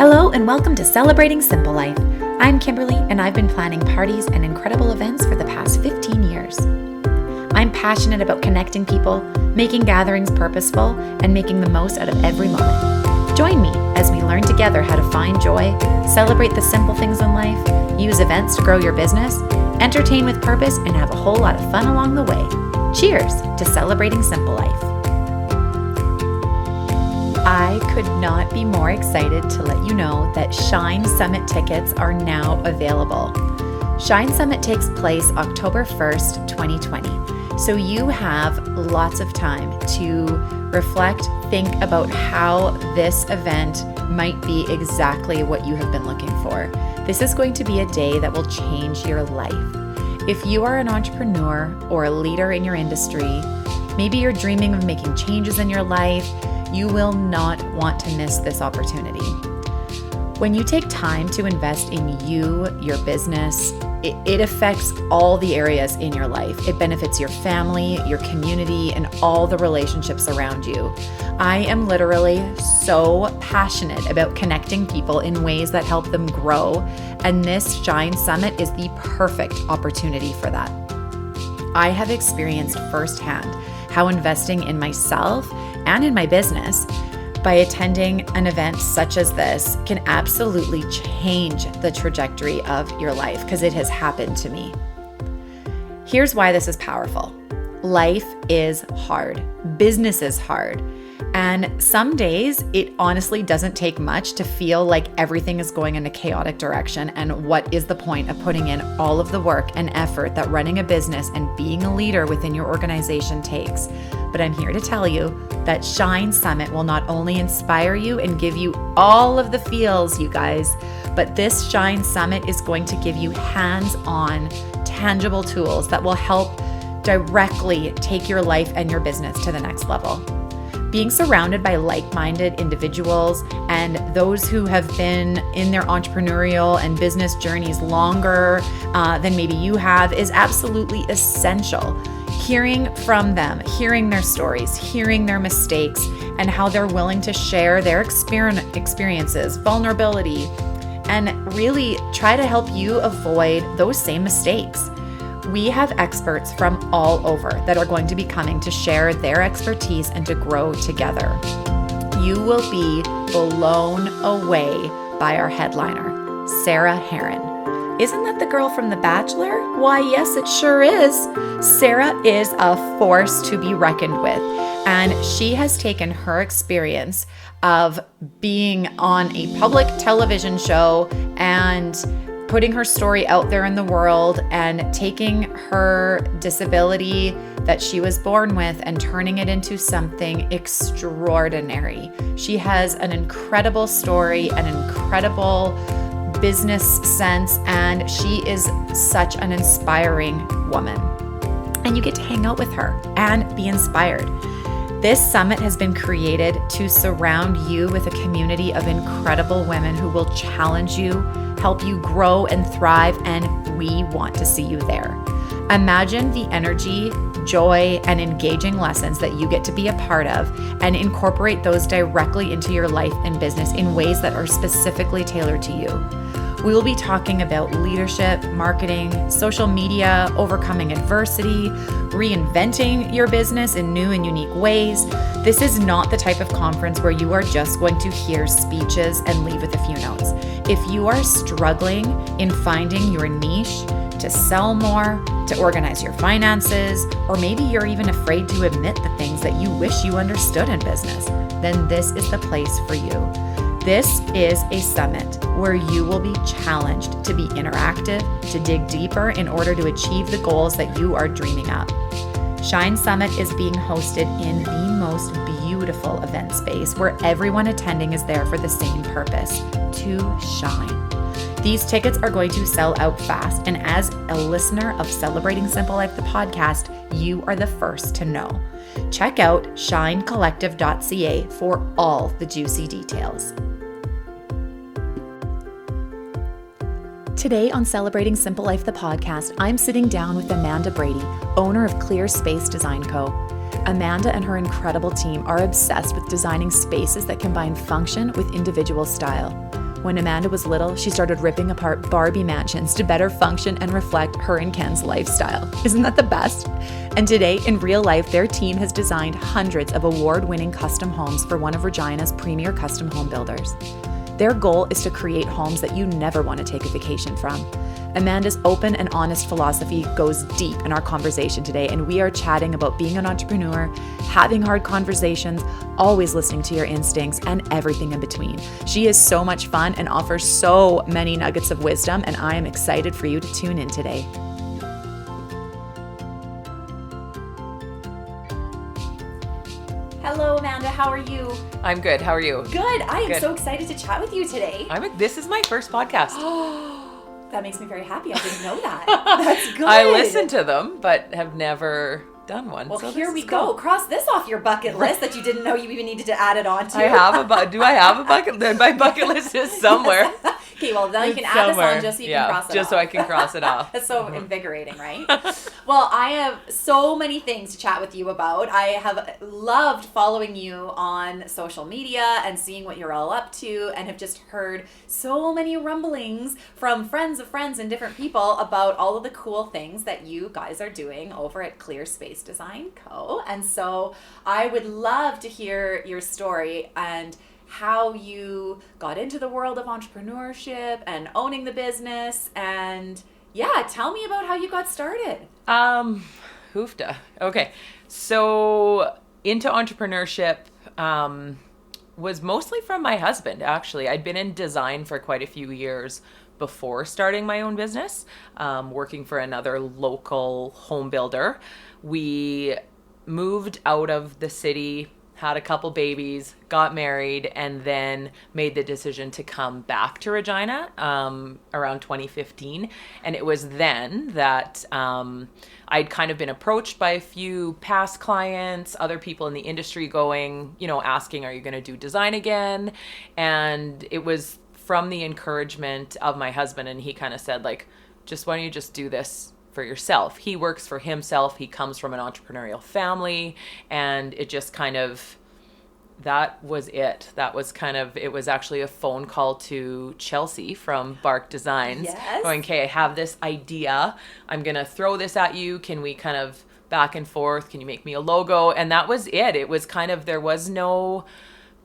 Hello and welcome to Celebrating Simple Life. I'm Kimberly and I've been planning parties and incredible events for the past 15 years. I'm passionate about connecting people, making gatherings purposeful, and making the most out of every moment. Join me as we learn together how to find joy, celebrate the simple things in life, use events to grow your business, entertain with purpose, and have a whole lot of fun along the way. Cheers to Celebrating Simple Life. I could not be more excited to let you know that Shine Summit tickets are now available. Shine Summit takes place October 1st, 2020. So you have lots of time to reflect, think about how this event might be exactly what you have been looking for. This is going to be a day that will change your life. If you are an entrepreneur or a leader in your industry, maybe you're dreaming of making changes in your life, you will not want to miss this opportunity. When you take time to invest in you, your business, it affects all the areas in your life. It benefits your family, your community, and all the relationships around you. I am literally so passionate about connecting people in ways that help them grow, and this Shine Summit is the perfect opportunity for that. I have experienced firsthand how investing in myself and in my business by attending an event such as this can absolutely change the trajectory of your life, because it has happened to me. Here's why this is powerful. Life is hard. Business is hard. And some days it honestly doesn't take much to feel like everything is going in a chaotic direction. And what is the point of putting in all of the work and effort that running a business and being a leader within your organization takes? But I'm here to tell you that Shine Summit will not only inspire you and give you all of the feels, you guys, but this Shine Summit is going to give you hands-on, tangible tools that will help directly take your life and your business to the next level. Being surrounded by like-minded individuals and those who have been in their entrepreneurial and business journeys longer than maybe you have is absolutely essential. Hearing from them, hearing their stories, hearing their mistakes, and how they're willing to share their experiences, vulnerability, and really try to help you avoid those same mistakes. We have experts from all over that are going to be coming to share their expertise and to grow together. You will be blown away by our headliner, Sarah Heron. Isn't that the girl from The Bachelor? Why, yes, it sure is. Sarah is a force to be reckoned with, and she has taken her experience of being on a public television show and putting her story out there in the world and taking her disability that she was born with and turning it into something extraordinary. She has an incredible story, an incredible business sense, and she is such an inspiring woman. And you get to hang out with her and be inspired. This summit has been created to surround you with a community of incredible women who will challenge you, help you grow and thrive, and we want to see you there. Imagine the energy, joy, and engaging lessons that you get to be a part of and incorporate those directly into your life and business in ways that are specifically tailored to you. We will be talking about leadership, marketing, social media, overcoming adversity, reinventing your business in new and unique ways. This is not the type of conference where you are just going to hear speeches and leave with a few notes. If you are struggling in finding your niche, to sell more, to organize your finances, or maybe you're even afraid to admit the things that you wish you understood in business, then this is the place for you. This is a summit where you will be challenged to be interactive, to dig deeper in order to achieve the goals that you are dreaming up. Shine Summit is being hosted in the most beautiful event space where everyone attending is there for the same purpose, to shine. These tickets are going to sell out fast, and as a listener of Celebrating Simple Life, the podcast, you are the first to know. Check out shinecollective.ca for all the juicy details. Today on Celebrating Simple Life, the podcast, I'm sitting down with Amanda Brady, owner of Clear Space Design Co. Amanda and her incredible team are obsessed with designing spaces that combine function with individual style. When Amanda was little, she started ripping apart Barbie mansions to better function and reflect her and Ken's lifestyle. Isn't that the best? And today, in real life, their team has designed hundreds of award-winning custom homes for one of Regina's premier custom home builders. Their goal is to create homes that you never want to take a vacation from. Amanda's open and honest philosophy goes deep in our conversation today, and we are chatting about being an entrepreneur, having hard conversations, always listening to your instincts, and everything in between. She is so much fun and offers so many nuggets of wisdom, and I am excited for you to tune in today. Hello, Amanda. How are you? I'm good. How are you? Good. I am so excited to chat with you today. This is my first podcast. That makes me very happy. I didn't know that. That's good. I listen to them, but have never done one. Well, so here we go. Cross this off your bucket list that you didn't know you even needed to add it on to. Do I have a bucket? My bucket list is somewhere. Okay, well, now you can add this on just so you can cross it off. Just so I can cross it off. That's so invigorating, right? Well, I have so many things to chat with you about. I have loved following you on social media and seeing what you're all up to, and have just heard so many rumblings from friends of friends and different people about all of the cool things that you guys are doing over at Clear Space Design Co. And so I would love to hear your story and how you got into the world of entrepreneurship and owning the business. And yeah, tell me about how you got started. Hoofda. Okay. So into entrepreneurship was mostly from my husband, actually. I'd been in design for quite a few years before starting my own business, working for another local home builder. We moved out of the city, had a couple babies, got married, and then made the decision to come back to Regina around 2015. And it was then that I'd kind of been approached by a few past clients, other people in the industry going, asking, are you going to do design again? And it was from the encouragement of my husband, and he kind of said, just why don't you just do this for yourself? He works for himself. He comes from an entrepreneurial family, and it just kind of, that was it. That was it was actually a phone call to Chelsea from Bark Designs. Yes. Going, okay, I have this idea. I'm going to throw this at you. Can we kind of back and forth? Can you make me a logo? And that was it. It was there was no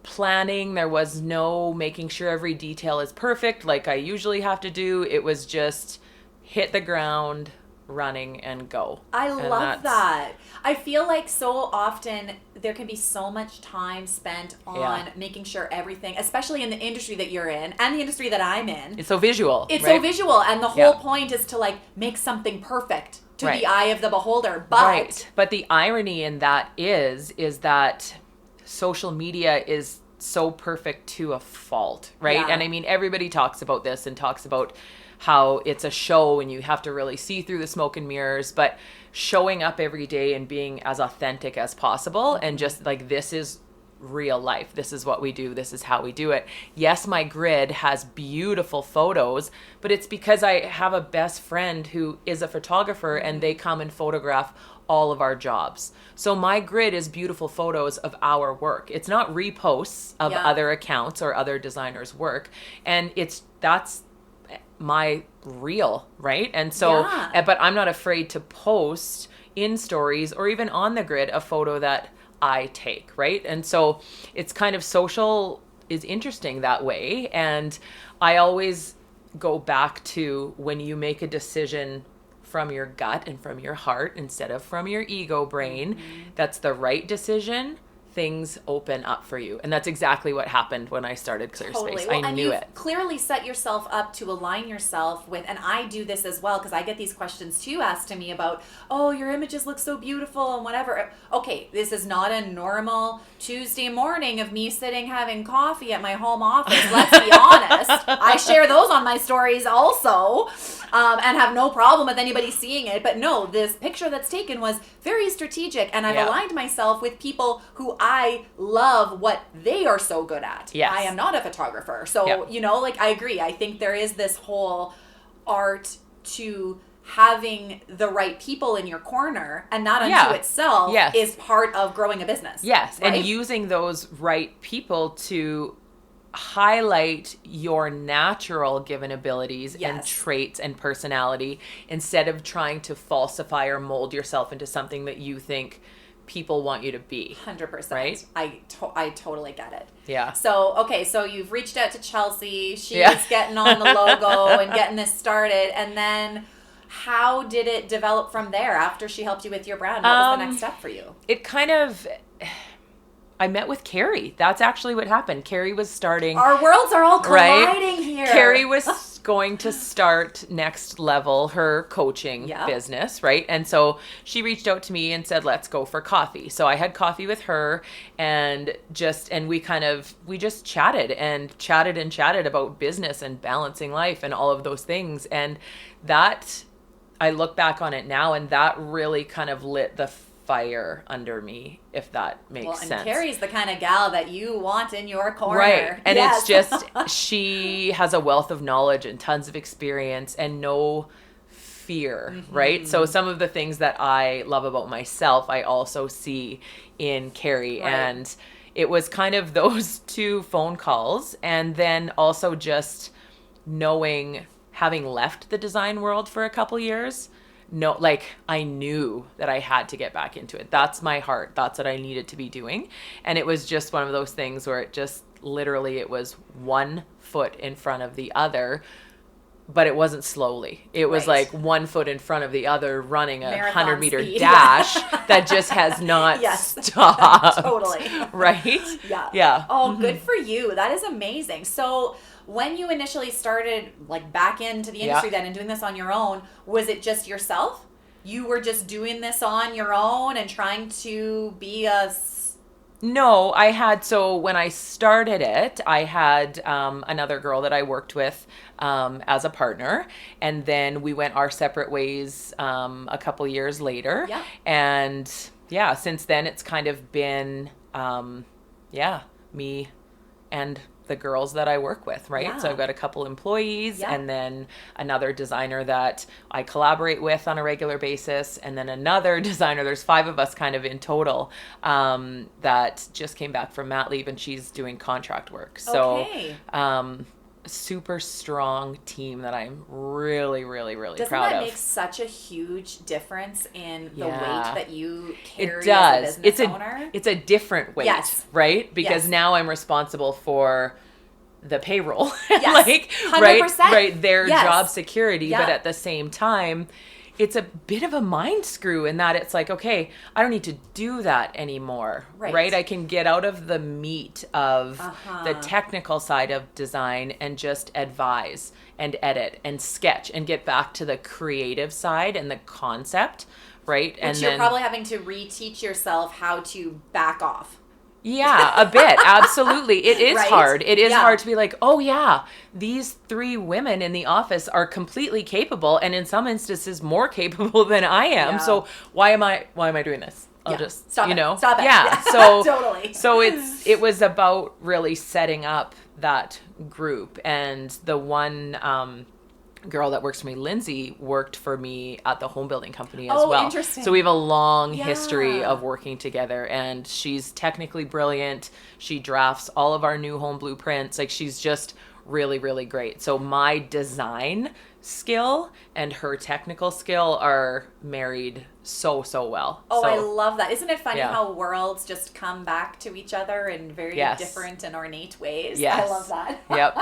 planning. There was no making sure every detail is perfect like I usually have to do. It was just hit the ground running and go. I love that. I feel like so often there can be so much time spent on making sure everything, especially in the industry that you're in and the industry that I'm in. It's so visual. It's so visual, and the whole point is to make something perfect to the eye of the beholder. But the irony in that is that social media is so perfect to a fault, right? Yeah. And I mean, everybody talks about this and talks about how it's a show and you have to really see through the smoke and mirrors, but showing up every day and being as authentic as possible and just this is real life. This is what we do. This is how we do it. Yes, my grid has beautiful photos, but it's because I have a best friend who is a photographer and they come and photograph all of our jobs. So my grid is beautiful photos of our work. It's not reposts of other accounts or other designers' work. And that's my reel, right? And so, but I'm not afraid to post in stories or even on the grid a photo that I take, right? And so it's kind of social is interesting that way. And I always go back to when you make a decision from your gut and from your heart instead of from your ego brain, that's the right decision. Things open up for you. And that's exactly what happened when I started Clear Space. Well, I knew it. Clearly set yourself up to align yourself with, and I do this as well because I get these questions too asked to me about, oh, your images look so beautiful and whatever. Okay, this is not a normal Tuesday morning of me sitting having coffee at my home office. Let's be honest. I share those on my stories also and have no problem with anybody seeing it. But no, this picture that's taken was very strategic, and I've aligned myself with people who I love what they are so good at. Yes. I am not a photographer. So, I agree. I think there is this whole art to having the right people in your corner, and that unto itself is part of growing a business. Yes. Right? And using those right people to highlight your natural given abilities and Yes. traits and personality instead of trying to falsify or mold yourself into something that you think people want you to be. 100%. Right? I totally get it. Yeah. So, okay, so you've reached out to Chelsea. She's Yeah. getting on the logo and getting this started. And then how did it develop from there after she helped you with your brand? What was the next step for you? It kind of... I met with Carrie. That's actually what happened. Carrie was starting... Our worlds are all colliding right? here. Carrie was going to start Next Level, her coaching Yep. business, right? And so she reached out to me and said, let's go for coffee. So I had coffee with her and we just chatted about business and balancing life and all of those things. And that, I look back on it now, and that really kind of lit the fire under me, if that makes sense. Carrie's the kind of gal that you want in your corner. Right. And yes. it's just, she has a wealth of knowledge and tons of experience and no fear, right? So some of the things that I love about myself, I also see in Carrie. Right. And it was kind of those two phone calls. And then also just knowing, having left the design world for a couple years, I knew that I had to get back into it. That's my heart. That's what I needed to be doing. And it was just one of those things where it just literally, it was one foot in front of the other, but it wasn't slowly. It was Right. like one foot in front of the other running a Marathon 100-meter speed. dash that just has not Yes. stopped. Totally. Right? Yeah. Yeah. Oh, good for you. That is amazing. So when you initially started back into the industry then and doing this on your own, was it just yourself? You were just doing this on your own and trying to be No, so when I started it, I had another girl that I worked with as a partner, and then we went our separate ways a couple years later. Yeah. And since then it's kind of been, me and the girls that I work with, right? Yeah. So I've got a couple employees Yeah. and then another designer that I collaborate with on a regular basis. And then another designer, there's 5 of us kind of in total, that just came back from mat leave and she's doing contract work. So, Okay. super strong team that I'm really, really, really Doesn't proud that of. make such a huge difference in the Yeah. weight that you carry It does. as a business owner? It's a different weight, Yes. right? Because Yes. now I'm responsible for the payroll, Yes. 100%. right, their Yes. job security. Yeah. But at the same time, it's a bit of a mind screw in that it's like, okay, I don't need to do that anymore, right? I can get out of the meat of the technical side of design and just advise and edit and sketch and get back to the creative side and the concept, right? Which you're probably having to reteach yourself how to back off. Yeah, a bit. Absolutely. It is Right? hard. It is Yeah. hard to be like, oh yeah, these 3 women in the office are completely capable and in some instances more capable than I am. Yeah. So why am I doing this? I'll just, Stop it. Stop it. Yeah. So Totally. So it was about really setting up that group, and the one girl that works for me, Lindsay, worked for me at the home building company as well. Interesting. So we have a long history Yeah. of working together, and she's technically brilliant. She drafts all of our new home blueprints. She's just really, really great. So my design skill and her technical skill are married so well. Oh, so, I love that. Isn't it funny Yeah. how worlds just come back to each other in very Yes. different and ornate ways? Yes. I love that. Yep.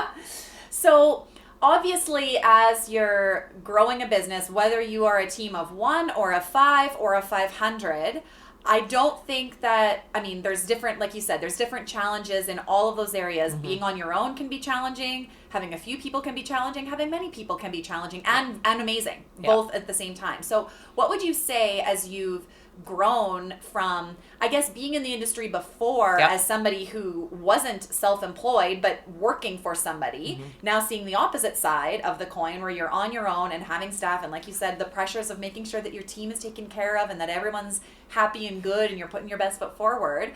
So obviously, as you're growing a business, whether you are a team of 1 or a 5 or a 500, I don't think that, there's different, like you said, there's different challenges in all of those areas. Mm-hmm. Being on your own can be challenging. Having a few people can be challenging. Having many people can be challenging and amazing, both at the same time. So what would you say as you've grown from, I guess, being in the industry before as somebody who wasn't self-employed but working for somebody, now seeing the opposite side of the coin where you're on your own and having staff and, like you said, the pressures of making sure that your team is taken care of and that everyone's happy and good and you're putting your best foot forward.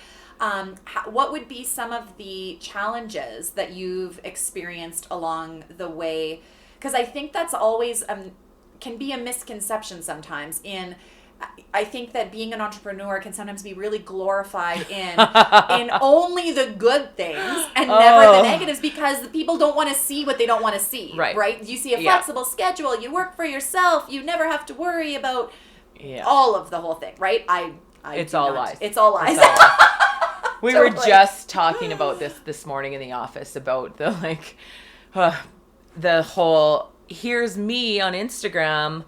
What would be some of the challenges that you've experienced along the way? Because I think that's always can be a misconception sometimes in I think that being an entrepreneur can sometimes be really glorified in only the good things and never the negatives, because the people don't want to see what they don't want to see. Right? You see a flexible schedule, you work for yourself, you never have to worry about all of the whole thing, right? It's all lies. It's all lies. We were just talking about this morning in the office about the whole, here's me on Instagram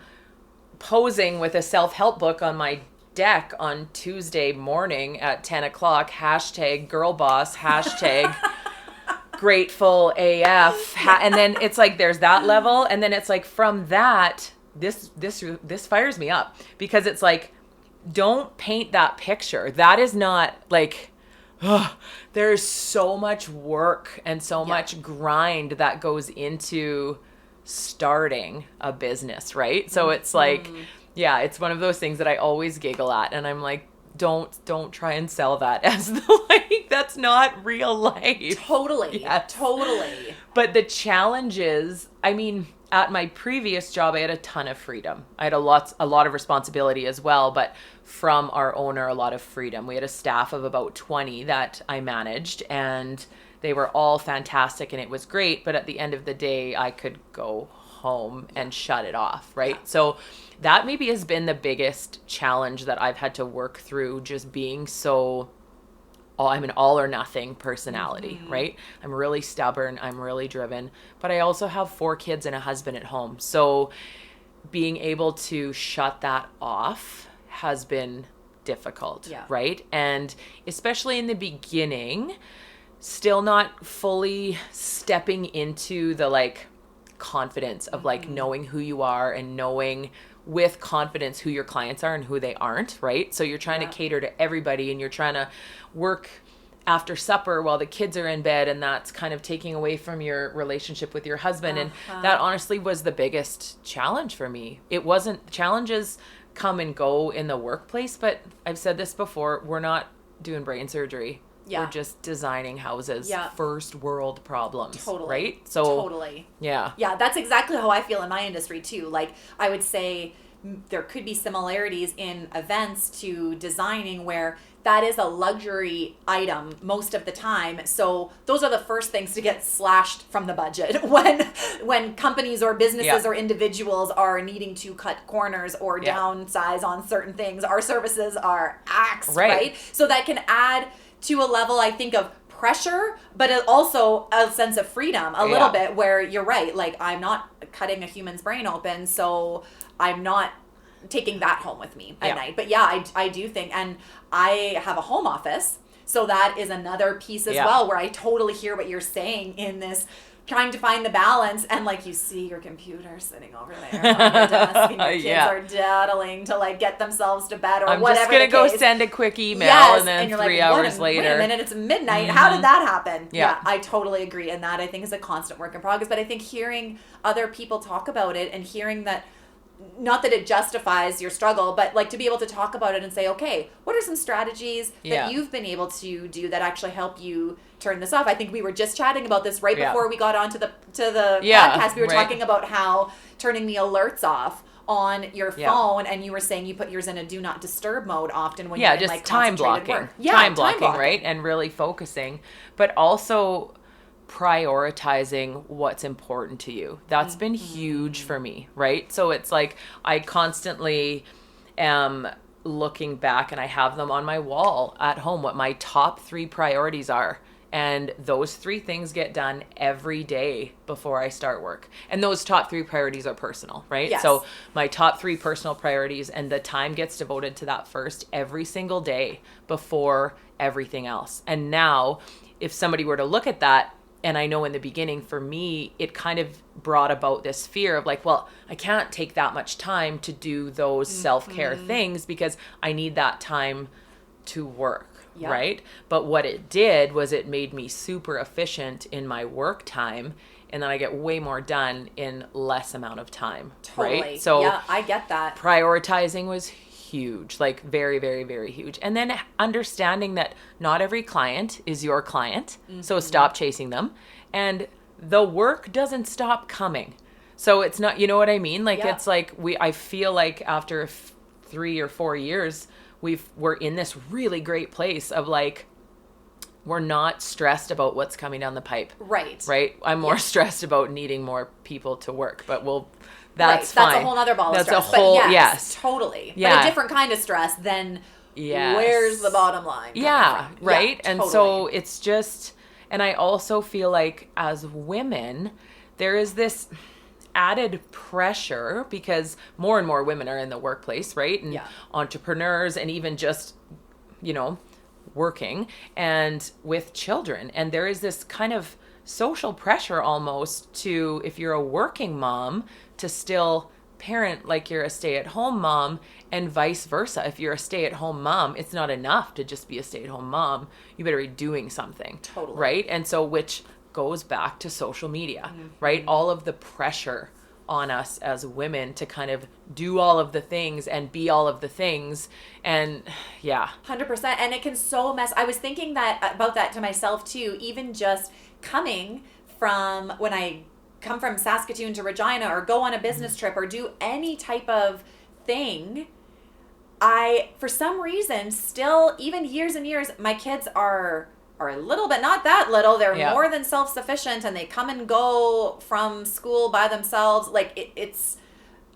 posing with a self-help book on my deck on Tuesday morning at 10 o'clock, hashtag girl boss, hashtag grateful AF. And then it's like, there's that level. And then it's like, from that, this fires me up, because it's like, don't paint that picture. That is not like, there's so much work and so much grind that goes into starting a business, right? So it's like, it's one of those things that I always giggle at, and I'm like, don't try and sell that as that's not real life. Totally. But the challenge is, I mean, at my previous job, I had a ton of freedom. I had a lot of responsibility as well, but from our owner, a lot of freedom. We had a staff of about 20 that I managed, and they were all fantastic, and it was great. But at the end of the day, I could go home and shut it off, right? So that maybe has been the biggest challenge that I've had to work through, just being so, I'm an all or nothing personality, right? I'm really stubborn. I'm really driven. But I also have 4 kids and a husband at home. So being able to shut that off has been difficult, right? And especially in the beginning, still not fully stepping into the confidence of knowing who you are and knowing with confidence who your clients are and who they aren't, right? So you're trying to cater to everybody, and you're trying to work after supper while the kids are in bed, and that's kind of taking away from your relationship with your husband. And that honestly was the biggest challenge for me. It wasn't, challenges come and go in the workplace, but I've said this before, we're not doing brain surgery. We're just designing houses. First world problems. Totally. Right? So Yeah, that's exactly how I feel in my industry too. Like, I would say there could be similarities in events to designing, where that is a luxury item most of the time. So those are the first things to get slashed from the budget when companies or businesses or individuals are needing to cut corners or downsize on certain things. Our services are axed, right? So that can add to a level, I think, of pressure, but also a sense of freedom a little bit, where you're right. Like, I'm not cutting a human's brain open, so I'm not taking that home with me at night. But I do think, and I have a home office, so that is another piece as well, where I totally hear what you're saying in this trying to find the balance, and you see your computer sitting over there on your desk, and your kids are daddling to get themselves to bed, or I'm whatever. I'm just gonna go send a quick email, and then and 3 hours later. Wait a minute, it's midnight. How did that happen? Yeah, I totally agree, and that I think is a constant work in progress. But I think hearing other people talk about it, and hearing that, not that it justifies your struggle, but to be able to talk about it and say, okay, what are some strategies that you've been able to do that actually help you turn this off? I think we were just chatting about this right before we got onto the podcast. We were talking about how turning the alerts off on your phone, and you were saying you put yours in a do not disturb mode often when you're in just time blocking. Work. Time blocking, right? And really focusing, but also prioritizing what's important to you. That's been huge for me, right? So it's like, I constantly am looking back, and I have them on my wall at home, what my top 3 priorities are. And those 3 things get done every day before I start work. And those top 3 priorities are personal, right? Yes. So my top 3 personal priorities, and the time gets devoted to that first every single day before everything else. And now, if somebody were to look at that, and I know in the beginning for me, it kind of brought about this fear of well, I can't take that much time to do those self-care things, because I need that time to work, right? But what it did was it made me super efficient in my work time, and then I get way more done in less amount of time, right? So I get that. Prioritizing was huge, very, very, very huge. And then understanding that not every client is your client. So stop chasing them. And the work doesn't stop coming. So it's not, you know what I mean? It's I feel like after 3 or 4 years, we're in this really great place of like, we're not stressed about what's coming down the pipe. Right. Right. I'm more stressed about needing more people to work, but that's fine. That's a whole other ball of stress. That's a whole, but yes. Totally. Yeah. But a different kind of stress than Yes. where's the bottom line coming from. Right. Yeah, and totally. so it's just, and I also feel like as women, there is this added pressure because more and more women are in the workplace, right? And entrepreneurs and even just, working and with children. And there is this kind of social pressure almost to, if you're a working mom, to still parent like you're a stay-at-home mom, and vice versa. If you're a stay-at-home mom, it's not enough to just be a stay-at-home mom. You better be doing something. Totally. Right? And so, which goes back to social media, right? All of the pressure on us as women to kind of do all of the things and be all of the things. And 100%. And it can so mess. I was thinking about that to myself too, even just coming from when I come from Saskatoon to Regina or go on a business trip or do any type of thing. I, for some reason, still, even years and years, my kids are a little bit, not that little, they're more than self-sufficient, and they come and go from school by themselves. Like it's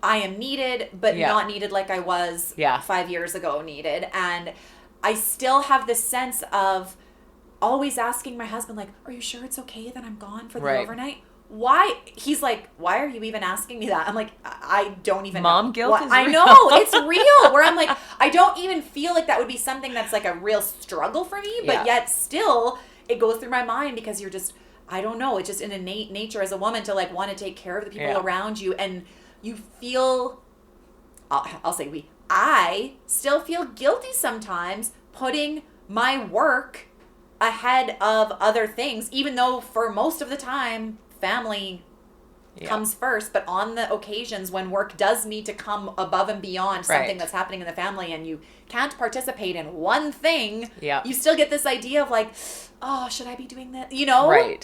I am needed, but not needed like I was 5 years ago needed. And I still have this sense of always asking my husband, like, are you sure it's okay that I'm gone for the overnight? Why? He's like, why are you even asking me that? I'm like, I don't even Mom know. guilt is real. I know, it's real. Where I'm like, I don't even feel like that would be something that's like a real struggle for me. But yet still, it goes through my mind because you're just, I don't know. It's just an innate nature as a woman to like want to take care of the people around you. And you feel, I'll say I still feel guilty sometimes putting my work ahead of other things, even though for most of the time, family comes first, but on the occasions when work does need to come above and beyond something that's happening in the family and you can't participate in one thing, you still get this idea of like, oh, should I be doing that?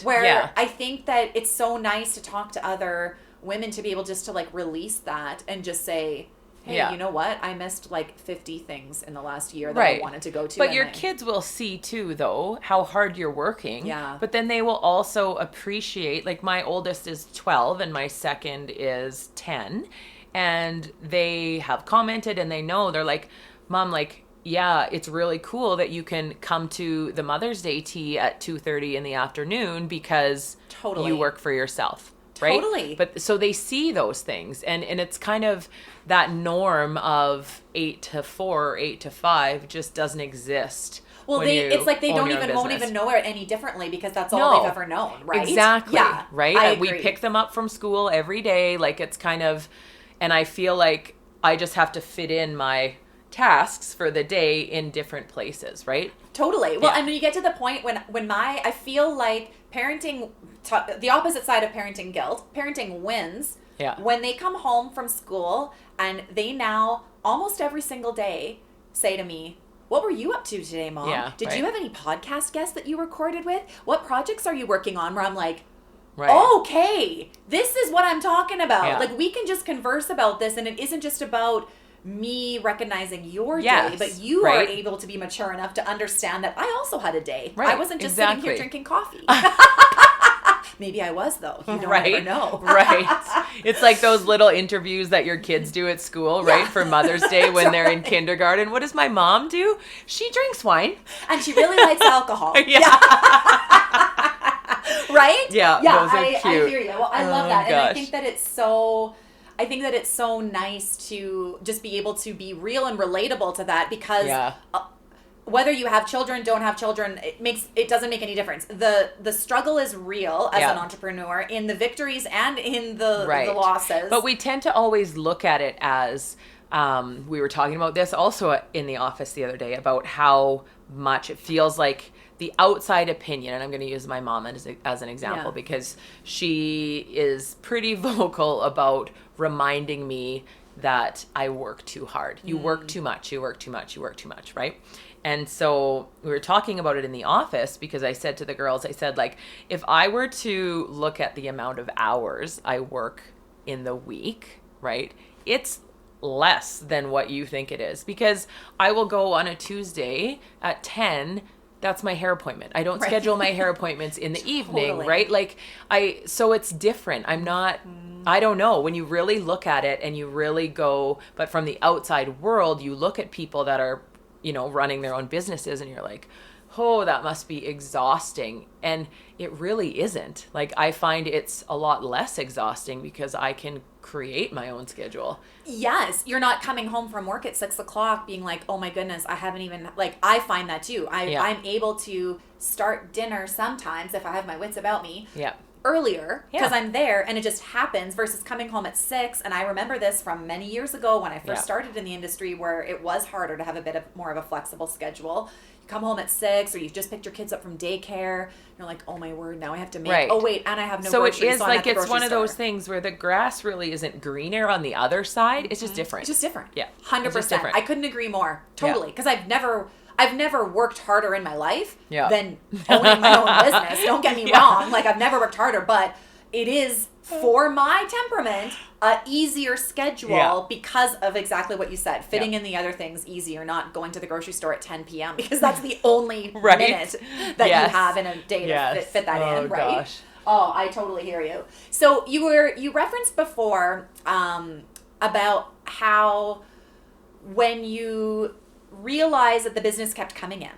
Where I think that it's so nice to talk to other women to be able just to like release that and just say, hey, you know what? I missed like 50 things in the last year that I wanted to go to. But your kids will see too, though, how hard you're working. Yeah. But then they will also appreciate, like my oldest is 12 and my second is 10. And they have commented and they know, they're like, Mom, like, yeah, it's really cool that you can come to the Mother's Day tea at 2:30 in the afternoon because you work for yourself. Right? Totally. But so they see those things and it's kind of that norm of 8 to 4 or 8 to 5 just doesn't exist. Well, it's like they won't even know it any differently because that's all they've ever known, right? Exactly. Yeah. Right? I agree. We pick them up from school every day. Like it's kind of, and I feel like I just have to fit in my tasks for the day in different places, right? Totally. Well, and when you get to the point when I feel like parenting, the opposite side of parenting guilt, parenting wins. Yeah. When they come home from school and they now almost every single day say to me, what were you up to today, Mom? Yeah, Did you have any podcast guests that you recorded with? What projects are you working on? Where I'm like, right. Okay, this is what I'm talking about. Yeah. Like we can just converse about this and it isn't just about me recognizing your day, but you are able to be mature enough to understand that I also had a day. Right. I wasn't just sitting here drinking coffee. Maybe I was, though. You don't ever know. Right. It's like those little interviews that your kids do at school, right? For Mother's Day when they're in kindergarten. What does my mom do? She drinks wine. And she really likes alcohol. Right? Yeah, yeah, those are cute. I hear you. Well, I love that. Gosh. And I think that it's so nice to just be able to be real and relatable to that because whether you have children, don't have children, it doesn't make any difference. The struggle is real as an entrepreneur in the victories and in the losses. But we tend to always look at it as we were talking about this also in the office the other day about how much it feels like the outside opinion, and I'm going to use my mom as an example because she is pretty vocal about reminding me that I work too hard. You work too much, you work too much, you work too much, right? And so we were talking about it in the office because I said to the girls, I said, like, if I were to look at the amount of hours I work in the week, right, it's less than what you think it is, because I will go on a Tuesday at 10. That's my hair appointment. I don't schedule my hair appointments in the evening, right? Like so it's different. I'm not, I don't know. When you really look at it and you really go, but from the outside world, you look at people that are, you know, running their own businesses and you're like, oh, that must be exhausting. And it really isn't. Like, I find it's a lot less exhausting because I can create my own schedule. Yes. You're not coming home from work at 6 o'clock being like, oh my goodness, I haven't even, like, I find that too. I'm able to start dinner sometimes if I have my wits about me. Yeah. Earlier because I'm there and it just happens versus coming home at 6. And I remember this from many years ago when I first started in the industry, where it was harder to have a bit of more of a flexible schedule. You come home at 6, or you've just picked your kids up from daycare. You're like, oh my word, now I have to make, oh wait, and I have no groceries. So it is so like, it's one of those things where the grass really isn't greener on the other side. It's just different. It's just different. Yeah. 100%. I couldn't agree more. Totally. Because I've never worked harder in my life than owning my own business. Don't get me wrong. Like, I've never worked harder, but it is, for my temperament, a easier schedule because of exactly what you said. Fitting in the other things easier, not going to the grocery store at 10 p.m. because that's the only minute that you have in a day to fit that in, right? Gosh. Oh, I totally hear you. So you referenced before about how when you realize that the business kept coming in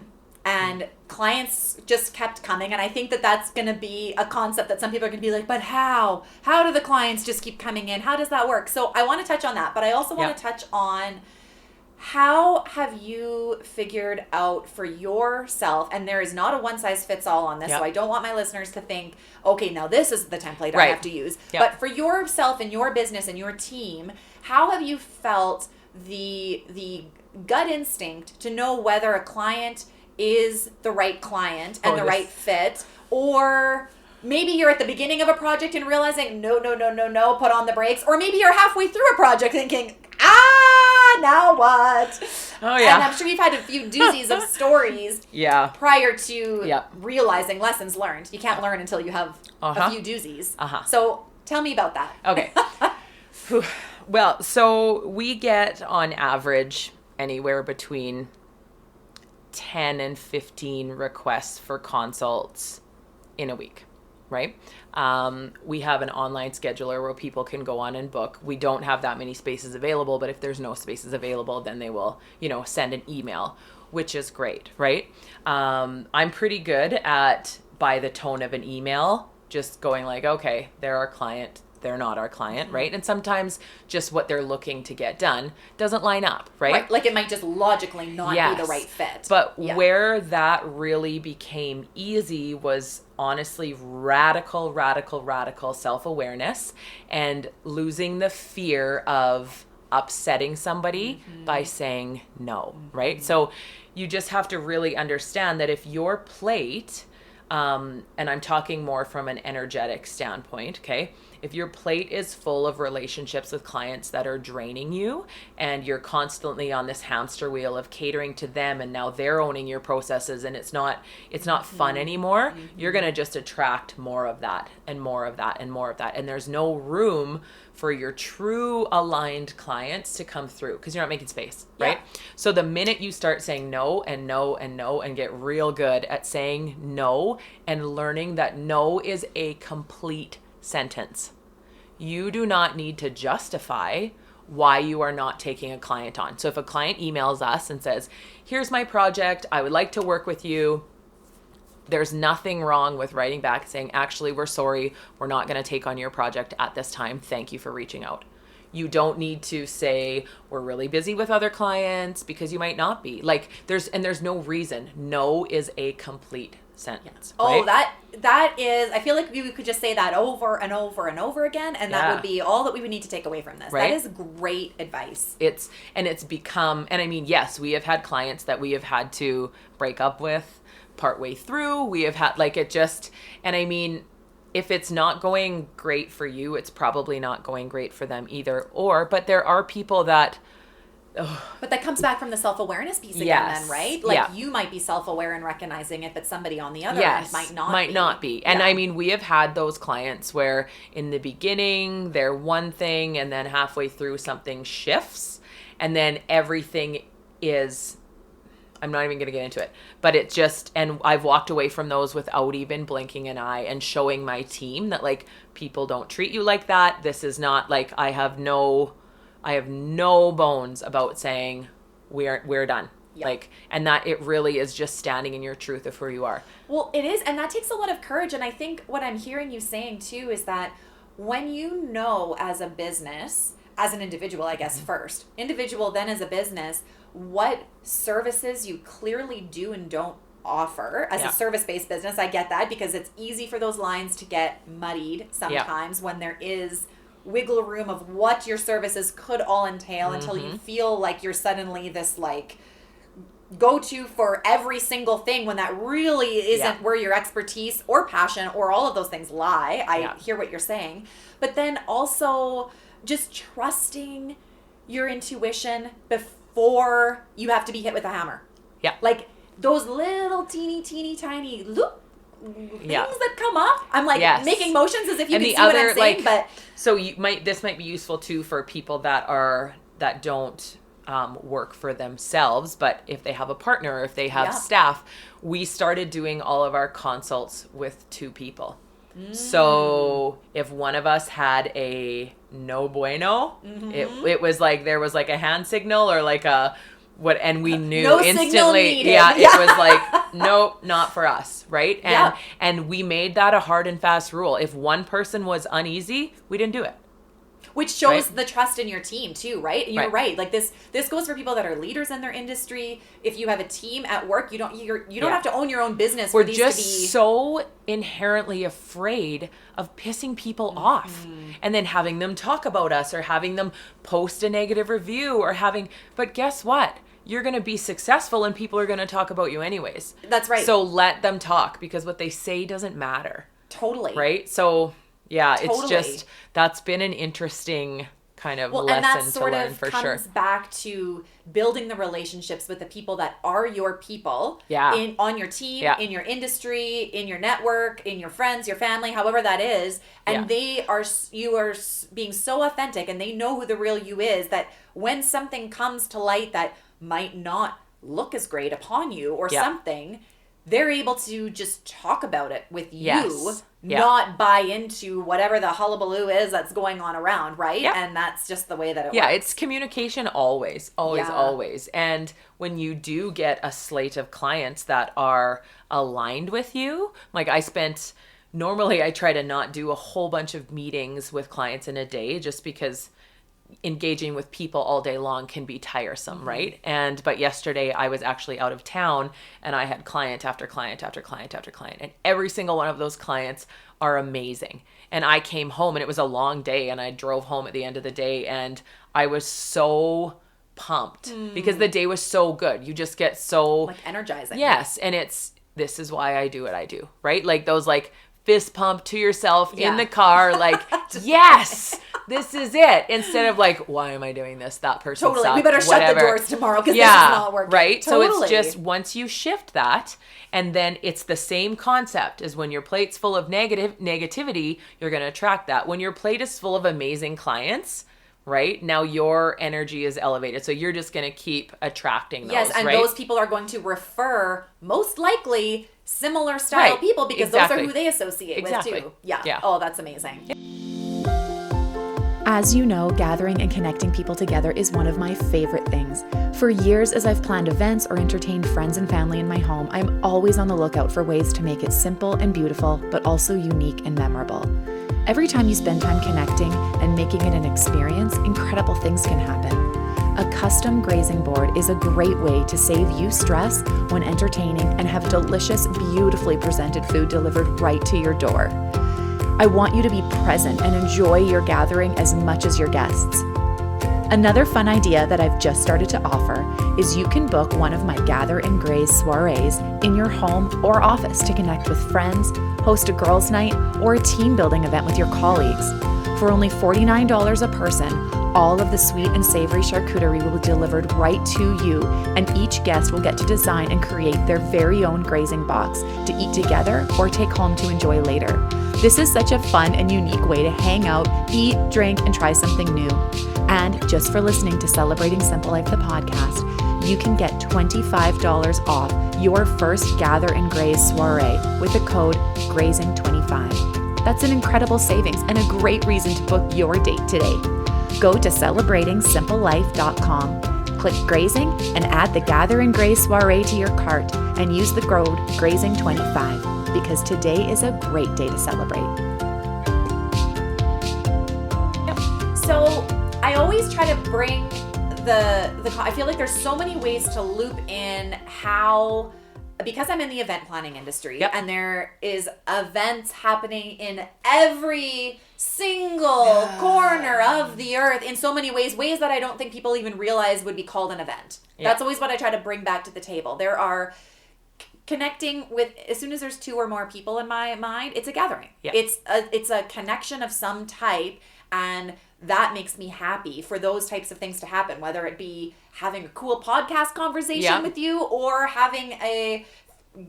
and clients just kept coming, and I think that that's going to be a concept that some people are going to be like, but how do the clients just keep coming in? How does that work? So I want to touch on that, but I also want to touch on how have you figured out for yourself, and there is not a one size fits all on this, so I don't want my listeners to think, okay, now this is the template I have to use, but for yourself and your business and your team, how have you felt the gut instinct to know whether a client is the right client and the right fit, or maybe you're at the beginning of a project and realizing no, put on the brakes, or maybe you're halfway through a project thinking, now what? Oh yeah. And I'm sure you've had a few doozies of stories prior to realizing lessons learned. You can't learn until you have a few doozies. So tell me about that. Okay. Well, so we get on average anywhere between 10 and 15 requests for consults in a week, right? We have an online scheduler where people can go on and book. We don't have that many spaces available, but if there's no spaces available, then they will, send an email, which is great, right? I'm pretty good at, by the tone of an email, just going like, okay, they're our client, they're not our client, right? And sometimes just what they're looking to get done doesn't line up, right? Like it might just logically not be the right fit. But where that really became easy was honestly radical self-awareness and losing the fear of upsetting somebody by saying no, right? So you just have to really understand that if your plate, and I'm talking more from an energetic standpoint, okay? If your plate is full of relationships with clients that are draining you and you're constantly on this hamster wheel of catering to them and now they're owning your processes and it's not fun anymore, you're going to just attract more of that and more of that and more of that. And there's no room for your true aligned clients to come through because you're not making space, right? So the minute you start saying no and no and no and get real good at saying no and learning that no is a complete sentence. You do not need to justify why you are not taking a client on. So if a client emails us and says, here's my project, I would like to work with you, there's nothing wrong with writing back saying, actually, we're sorry, we're not going to take on your project at this time. Thank you for reaching out. You don't need to say, we're really busy with other clients, because you might not be. Like, there's no reason. No is a complete sentence. Oh, right? that is, I feel like we could just say that over and over and over again, and that would be all that we would need to take away from this. Right? That is great advice. It's become, and I mean, yes, we have had clients that we have had to break up with partway through. We have had, like, it just, and I mean, if it's not going great for you, it's probably not going great for them either. But there are people that But that comes back from the self-awareness piece again, Yes. then, right? Like, Yeah. you might be self-aware and recognizing it, but somebody on the other end might not be. And Yeah. I mean, we have had those clients where in the beginning they're one thing, and then halfway through something shifts, and then everything is, I'm not even going to get into it, but it just, and I've walked away from those without even blinking an eye and showing my team that, like, people don't treat you like that. This is not like, I have no bones about saying we're done. Yeah. Like, and that it really is just standing in your truth of who you are. Well, it is, and that takes a lot of courage. And I think what I'm hearing you saying too is that when you know, as a business, as an individual, I guess, first, individual, then as a business, what services you clearly do and don't offer as a service-based business. I get that, because it's easy for those lines to get muddied sometimes when there is wiggle room of what your services could all entail until you feel like you're suddenly this, like, go-to for every single thing, when that really isn't where your expertise or passion or all of those things lie. I hear what you're saying. But then also just trusting your intuition before you have to be hit with a hammer. Yeah. Like, those little teeny tiny things that come up. I'm like making motions as if you can see what I'm saying, but so this might be useful too for people that don't work for themselves, but if they have a partner, or if they have staff, we started doing all of our consults with 2 people. So if one of us had a no bueno, it was like there was like a hand signal or like a what, and we knew no instantly. It was like, nope, not for us, right? And we made that a hard and fast rule. If one person was uneasy, we didn't do it. Which shows the trust in your team too, right? And you're right. Like, this goes for people that are leaders in their industry. If you have a team at work, you don't have to own your own business. We're just so inherently afraid of pissing people off, and then having them talk about us, or having them post a negative review, or but guess what? You're going to be successful, and people are going to talk about you anyways. That's right. So let them talk, because what they say doesn't matter. Totally. Right? So yeah, it's just, that's been an interesting kind of lesson to learn, for sure. And that comes back to building the relationships with the people that are your people on your team, in your industry, in your network, in your friends, your family, however that is. And you are being so authentic, and they know who the real you is, that when something comes to light that might not look as great upon you or something, they're able to just talk about it with you, not buy into whatever the hullabaloo is that's going on around, right? Yeah. And that's just the way that it works. Yeah, it's communication always. And when you do get a slate of clients that are aligned with you, like normally I try to not do a whole bunch of meetings with clients in a day, just because engaging with people all day long can be tiresome, right? But yesterday I was actually out of town, and I had client after client after client after client, and every single one of those clients are amazing. And I came home, and it was a long day, and I drove home at the end of the day, and I was so pumped because the day was so good. You just get so like energizing. Yes, and this is why I do what I do, right? Like those fist pump to yourself in the car, like, yes, this is it. Instead of like, why am I doing this? That person sucks. We better shut the doors tomorrow, because this is not working. Right? Totally. So it's just, once you shift that, and then it's the same concept as when your plate's full of negativity, you're going to attract that. When your plate is full of amazing clients, right? Now your energy is elevated. So you're just going to keep attracting those, yes, and right? those people are going to refer, most likely, similar style people, because those are who they associate with too. Yeah. Oh, that's amazing. As you know, gathering and connecting people together is one of my favorite things. For years, as I've planned events or entertained friends and family in my home, I'm always on the lookout for ways to make it simple and beautiful, but also unique and memorable. Every time you spend time connecting and making it an experience, incredible things can happen. A custom grazing board is a great way to save you stress when entertaining and have delicious, beautifully presented food delivered right to your door. I want you to be present and enjoy your gathering as much as your guests. Another fun idea that I've just started to offer is you can book one of my Gather and Graze soirees in your home or office to connect with friends, host a girls' night, or a team building event with your colleagues. For only $49 a person, All of the sweet and savory charcuterie will be delivered right to you, and each guest will get to design and create their very own grazing box to eat together or take home to enjoy later. This is such a fun and unique way to hang out, eat, drink, and try something new. And just for listening to Celebrating Simple Life, the podcast, you can get $25 off your first Gather and Graze soiree with the code GRAZING25. That's an incredible savings and a great reason to book your date today. Go to celebratingsimplelife.com, click Grazing, and add the Gather and Graze soiree to your cart and use the code GRAZING25 because today is a great day to celebrate. So I always try to bring I feel like there's so many ways to loop in how, because I'm in the event planning industry, and there is events happening in every single corner of the earth in so many ways that I don't think people even realize would be called an event. That's always what I try to bring back to the table. There are connecting with, as soon as there's two or more people in my mind, it's a gathering. It's a connection of some type, and that makes me happy for those types of things to happen, whether it be having a cool podcast conversation with you or having a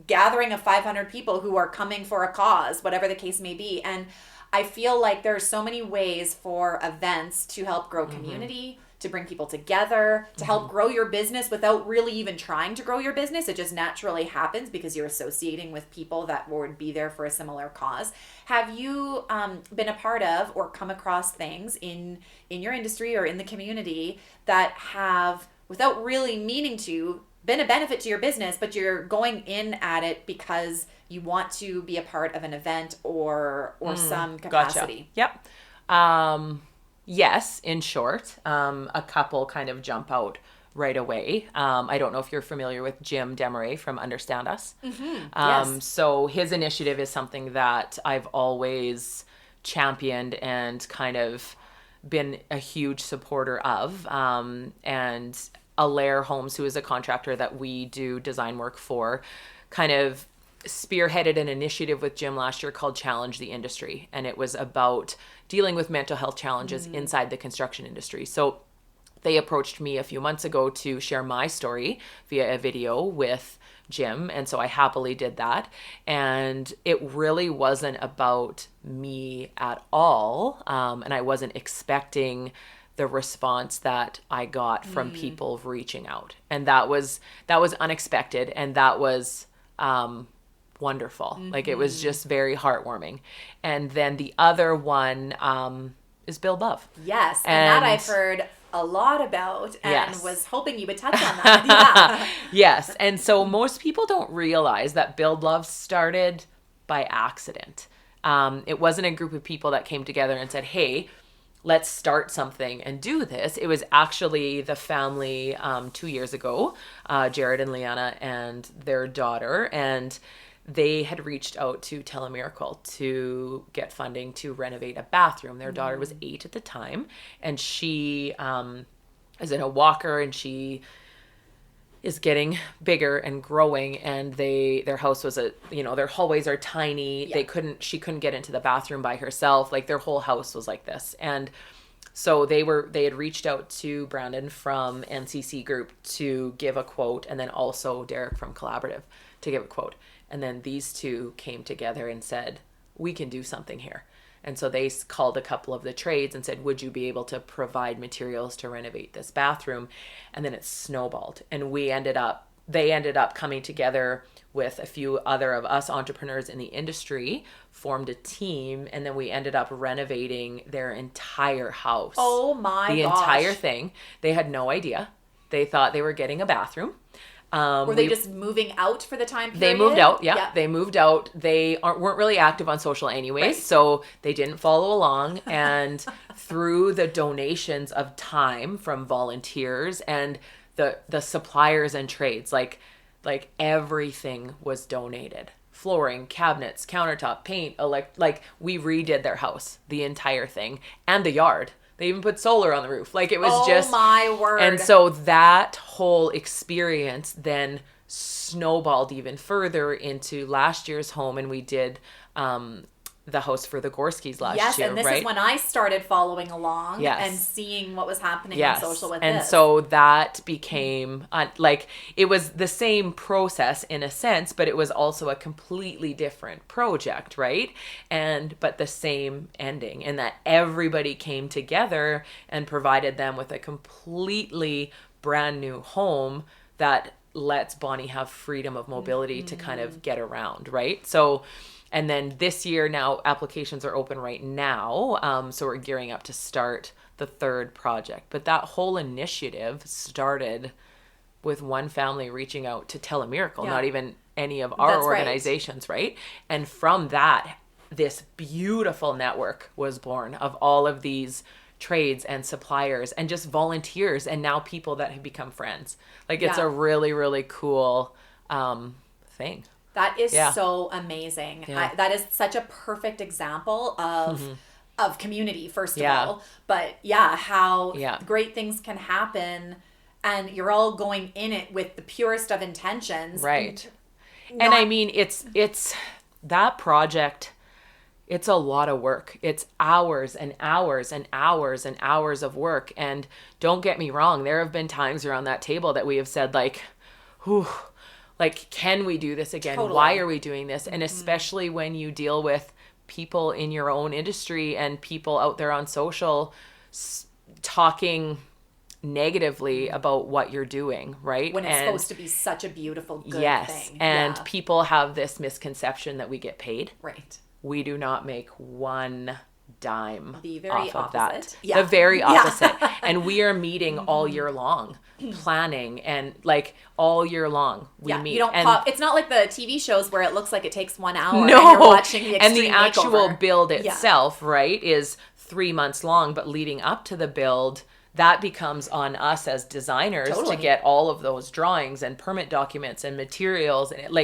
gathering of 500 people who are coming for a cause, whatever the case may be. And I feel like there's so many ways for events to help grow community, to bring people together, to help grow your business without really even trying to grow your business. It just naturally happens because you're associating with people that would be there for a similar cause. Have you been a part of or come across things in your industry or in the community that have, without really meaning to, been a benefit to your business, but you're going in at it because you want to be a part of an event or some capacity? Gotcha. Yep. Yes, in short, a couple kind of jump out right away. I don't know if you're familiar with Jim Demaray from Understand Us. Yes. So his initiative is something that I've always championed and kind of been a huge supporter of. And Allaire Homes, who is a contractor that we do design work for, kind of spearheaded an initiative with Jim last year called Challenge the Industry. And it was about dealing with mental health challenges inside the construction industry. So they approached me a few months ago to share my story via a video with Jim. And so I happily did that. And it really wasn't about me at all. And I wasn't expecting the response that I got from people reaching out. And that was unexpected. And that was wonderful. Like, it was just very heartwarming. And then the other one is Build Love. Yes, and that I've heard a lot about and was hoping you would touch on that. Yes, and so most people don't realize that Build Love started by accident. It wasn't a group of people that came together and said, hey, let's start something and do this. It was actually the family 2 years ago, Jared and Liana and their daughter, and they had reached out to Telemiracle to get funding to renovate a bathroom. Their daughter was 8 at the time, and she is in a walker, and she is getting bigger and growing, and their house was their hallways are tiny. She couldn't get into the bathroom by herself. Like, their whole house was like this. And so they had reached out to Brandon from NCC Group to give a quote, and then also Derek from Collaborative to give a quote. And then these two came together and said, we can do something here. And so they called a couple of the trades and said, would you be able to provide materials to renovate this bathroom? And then it snowballed. And they ended up coming together with a few other of us entrepreneurs in the industry, formed a team, and then we ended up renovating their entire house. Oh my gosh. The entire thing. They had no idea. They thought they were getting a bathroom. Were they just moving out for the time period? They moved out, They moved out. They weren't really active on social anyways, so they didn't follow along. And through the donations of time from volunteers and the suppliers and trades, like everything was donated. Flooring, cabinets, countertop, paint, we redid their house, the entire thing, and the yard. They even put solar on the roof. Like, it was just... Oh, my word. And so that whole experience then snowballed even further into last year's home. And we did the house for the Gorskys last yes, year, and this right? is when I started following along Yes. and seeing what was happening Yes. on social with and this. so that became like, it was the same process in a sense, but it was also a completely different project, right? But the same ending, in that everybody came together and provided them with a completely brand new home that lets Bonnie have freedom of mobility to kind of get around, right? So, and then this year now applications are open right now. So we're gearing up to start the third project. But that whole initiative started with one family reaching out to tell a miracle, not even any of our organizations, right? And from that, this beautiful network was born of all of these trades and suppliers and just volunteers, and now people that have become friends. Like, it's a really, really cool thing. That is so amazing. Yeah. That is such a perfect example of community, first of all. But how great things can happen, and you're all going in it with the purest of intentions. Right. And I mean, it's that project, it's a lot of work. It's hours and hours and hours and hours of work. And don't get me wrong, there have been times around that table that we have said, like, whew, like, can we do this again? Totally. Why are we doing this? And especially when you deal with people in your own industry and people out there on social talking negatively about what you're doing, right? When it's supposed to be such a beautiful, good thing. And people have this misconception that we get paid. Right. We do not make one dime The very off of that. opposite. Yeah. The very opposite. And we are meeting all year long, planning, and like all year long we meet. You don't it's not like the TV shows where it looks like it takes 1 hour No, and you're watching the and extreme the actual makeover. build itself, right, is 3 months long, but leading up to the build, that becomes on us as designers to get all of those drawings and permit documents and materials, and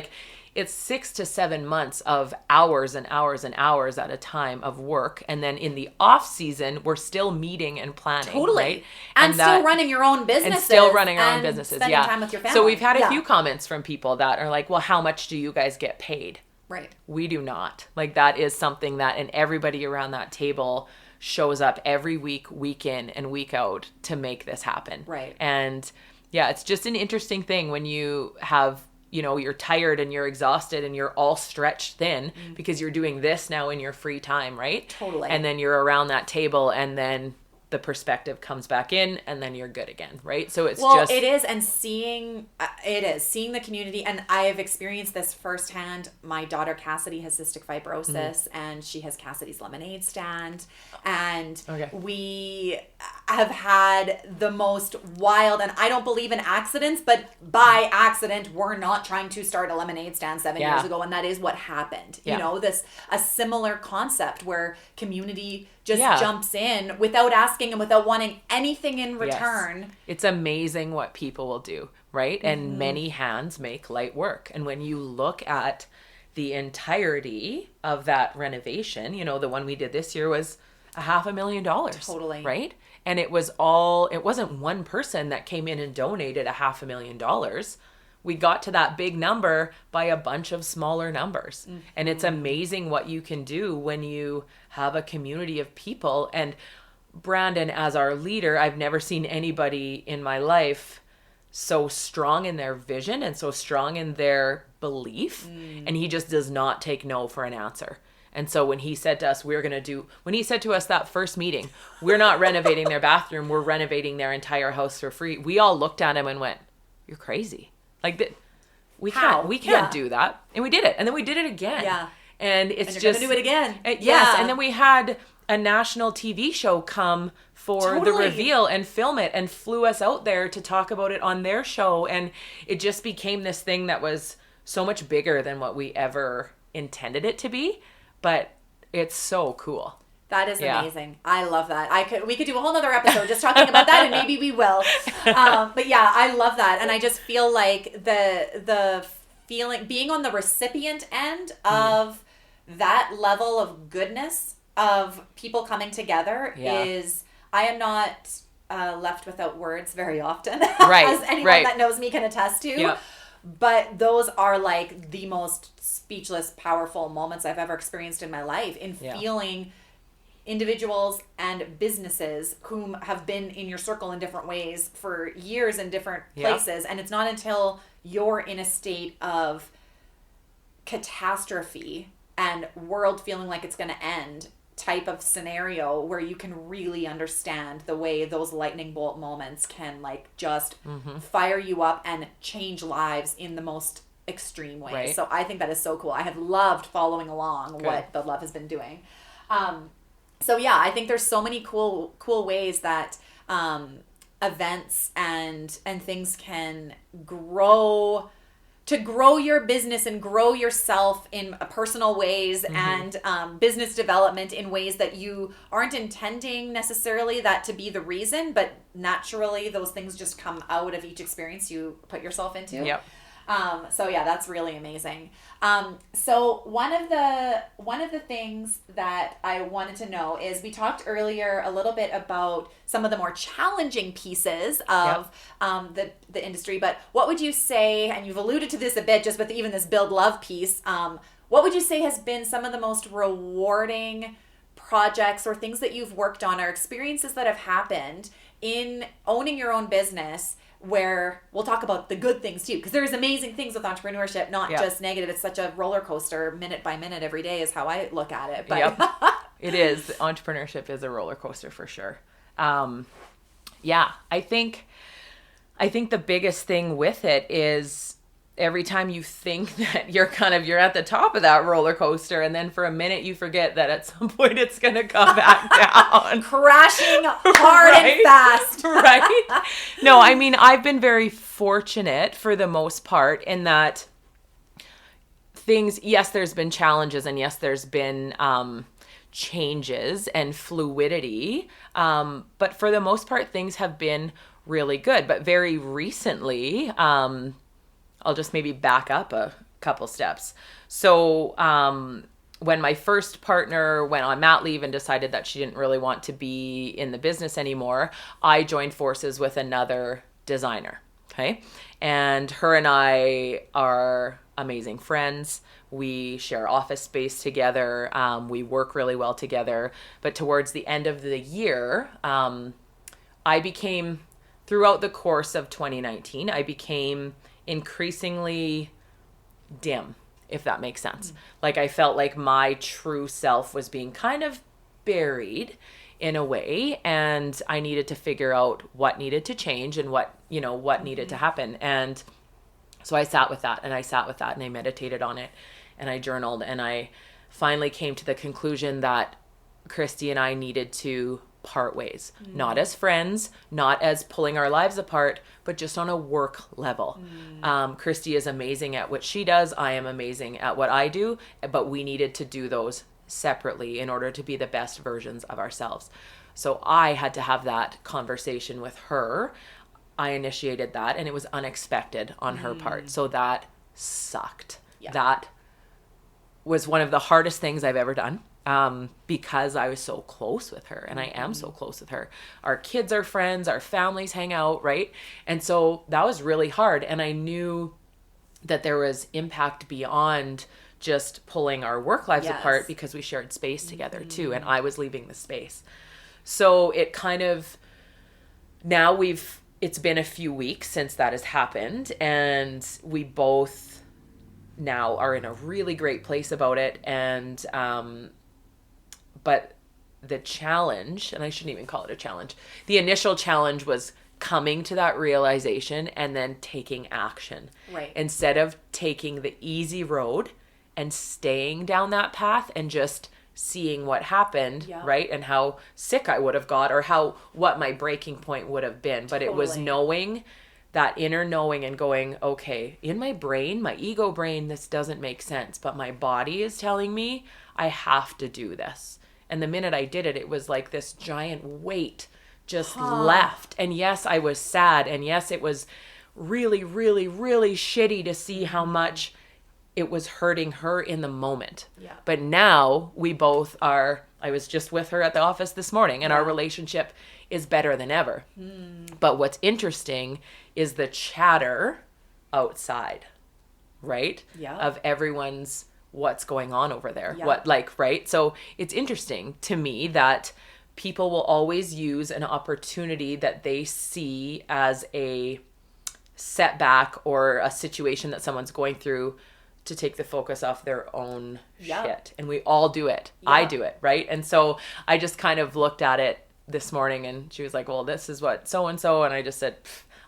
it's 6 to 7 months of hours and hours and hours at a time of work. And then in the off season, we're still meeting and planning. Totally. Right? And still running your own businesses. And still running our own businesses. Spending time with your family. So we've had a few comments from people that are like, well, how much do you guys get paid? Right. We do not. Like, that is something that, and everybody around that table shows up every week, week in and week out to make this happen. Right. And yeah, it's just an interesting thing when you have, you're tired and you're exhausted and you're all stretched thin because you're doing this now in your free time, right? Totally. And then you're around that table and then the perspective comes back in and then you're good again, right? So it's it is, and seeing the community, and I have experienced this firsthand. My daughter Cassidy has cystic fibrosis and she has Cassidy's lemonade stand, and we have had the most wild, and I don't believe in accidents, but by accident we're not trying to start a lemonade stand 7 years ago, and that is what happened. A similar concept where community just jumps in without asking and without wanting anything in return. Yes. It's amazing what people will do, right? And many hands make light work. And when you look at the entirety of that renovation, the one we did this year was $500,000. Totally. Right? And it wasn't one person that came in and donated $500,000. We got to that big number by a bunch of smaller numbers. And it's amazing what you can do when you have a community of people. And Brandon, as our leader, I've never seen anybody in my life so strong in their vision and so strong in their belief. And he just does not take no for an answer. And so when he said to us, when he said to us that first meeting, we're not renovating their bathroom, we're renovating their entire house for free. We all looked at him and went, you're crazy. Like, we can't do that. And we did it. And then we did it again. Yeah. And it's you're just gonna do it again. Yes. And then we had a national TV show come for the reveal and film it and flew us out there to talk about it on their show. And it just became this thing that was so much bigger than what we ever intended it to be. But it's so cool. That is amazing. I love that. We could do a whole other episode just talking about that, and maybe we will. But yeah, I love that. And I just feel like the feeling, being on the recipient end of that level of goodness of people coming together is, I am not left without words very often, right, as anyone that knows me can attest to. Yep. But those are like the most speechless, powerful moments I've ever experienced in my life, in feeling individuals and businesses whom have been in your circle in different ways for years in different places. And it's not until you're in a state of catastrophe and world feeling like it's going to end type of scenario where you can really understand the way those lightning bolt moments can like just fire you up and change lives in the most extreme ways. Right. So I think that is so cool. I have loved following along what the Love has been doing. So yeah, I think there's so many cool ways that events and things can grow your business and grow yourself in personal ways and business development in ways that you aren't intending necessarily that to be the reason, but naturally those things just come out of each experience you put yourself into. Yep. So yeah, that's really amazing. So one of the things that I wanted to know is we talked earlier a little bit about some of the more challenging pieces of the industry, but what would you say, and you've alluded to this a bit just with even this build love piece, what would you say has been some of the most rewarding projects or things that you've worked on or experiences that have happened in owning your own business, where we'll talk about the good things too, because there's amazing things with entrepreneurship, not just negative. It's such a roller coaster, minute by minute, every day is how I look at it. But it is. Entrepreneurship is a roller coaster for sure. I think the biggest thing with it is every time you think that you're at the top of that roller coaster, and then for a minute you forget that at some point it's going to come back down. Crashing hard and fast. Right? No, I mean, I've been very fortunate for the most part in that there's been challenges, and yes, there's been changes and fluidity. But for the most part, things have been really good. But very recently, I'll just maybe back up a couple steps. So when my first partner went on mat leave and decided that she didn't really want to be in the business anymore, I joined forces with another designer. Okay. And her and I are amazing friends. We share office space together. We work really well together. But towards the end of the year, throughout the course of 2019, I became increasingly dim, if that makes sense. Like I felt like my true self was being kind of buried in a way, and I needed to figure out what needed to change and what needed to happen. And so I sat with that and I meditated on it and I journaled, and I finally came to the conclusion that Christy and I needed to part ways, not as friends, not as pulling our lives apart, but just on a work level. Christy is amazing at what she does. I am amazing at what I do, but we needed to do those separately in order to be the best versions of ourselves. So I had to have that conversation with her. I initiated that, and it was unexpected on her part. So that sucked. Yeah. That was one of the hardest things I've ever done. Because I was so close with her, and I am so close with her. Our kids are friends, our families hang out, right? And so that was really hard. And I knew that there was impact beyond just pulling our work lives apart, because we shared space together too. And I was leaving the space. So it kind of, it's been a few weeks since that has happened, and we both now are in a really great place about it. And, but the challenge, and I shouldn't even call it a challenge, the initial challenge was coming to that realization and then taking action. Right. Instead of taking the easy road and staying down that path and just seeing what happened, right? And how sick I would have got, or what my breaking point would have been. But it was knowing, that inner knowing, and going, okay, in my brain, my ego brain, this doesn't make sense, but my body is telling me I have to do this. And the minute I did it, it was like this giant weight just left. And yes, I was sad. And yes, it was really, really, really shitty to see how much it was hurting her in the moment. Yeah. But now we both are, I was just with her at the office this morning, and our relationship is better than ever. But what's interesting is the chatter outside. right? Yeah. Of everyone's what's going on over there. Yeah. What, like, right? So it's interesting to me that people will always use an opportunity that they see as a setback or a situation that someone's going through to take the focus off their own shit. And we all do it. Yeah. I do it, right? And so I just kind of looked at it this morning, and she was like, well, this is what so-and-so, and I just said,